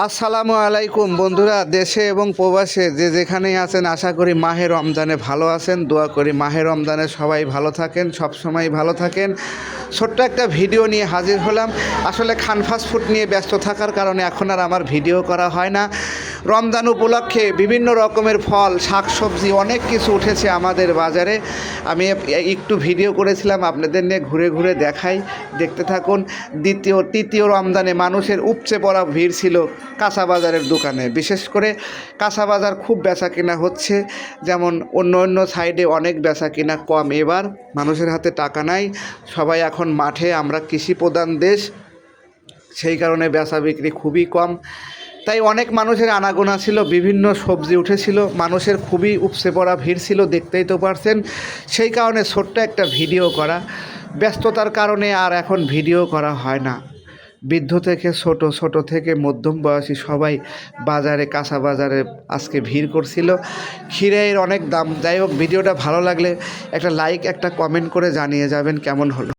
আসসালামু আলাইকুম বন্ধুরা, দেশে এবং প্রবাসে যে যেখানেই আছেন আশা করি মাহে রমজানে ভালো আছেন। দোয়া করি মাহে রমজানে সবাই ভালো থাকেন, সব সময় ভালো থাকেন। ছোট্ট একটা ভিডিও নিয়ে হাজির হলাম। আসলে খান ফাস্ট ফুড নিয়ে ব্যস্ত থাকার কারণে এখন আর আমার ভিডিও করা হয় না। রমজান উপলক্ষে বিভিন্ন রকমের ফল, শাকসবজি অনেক কিছু উঠেছে আমাদের বাজারে। আমি একটু ভিডিও করেছিলাম, আপনাদের নিয়ে ঘুরে ঘুরে দেখাই, দেখতে থাকুন। তৃতীয় রমজানে মানুষের উপচে পড়া ভিড় ছিল কাঁচা বাজারের দোকানে। বিশেষ করে কাঁচা বাজার খুব বেচা কিনা হচ্ছে, যেমন অন্য অন্য সাইডে অনেক বেচা কিনা কম। এবার মানুষের হাতে টাকা নাই, সবাই এখন মাঠে। আমরা কৃষি প্রধান দেশ, সেই কারণে বেচা বিক্রি খুবই কম। তাই অনেক মানুষের আনাগোনা ছিল, বিভিন্ন সবজি উঠেছিল, মানুষের খুবই উপচে পড়া ভিড় ছিল, দেখতেই তো পারছেন। সেই কারণে ছোট্ট একটা ভিডিও করা, ব্যস্ততার কারণে আর এখন ভিডিও করা হয় না। বৃদ্ধ থেকে ছোট থেকে মধ্যম বয়সী সবাই বাজারে, কাঁচা বাজারে আজকে ভিড় করছিল। ক্ষীরের অনেক দাম। যাই হোক, ভিডিওটা ভালো লাগলে একটা লাইক, একটা কমেন্ট করে জানিয়ে যাবেন কেমন হলো।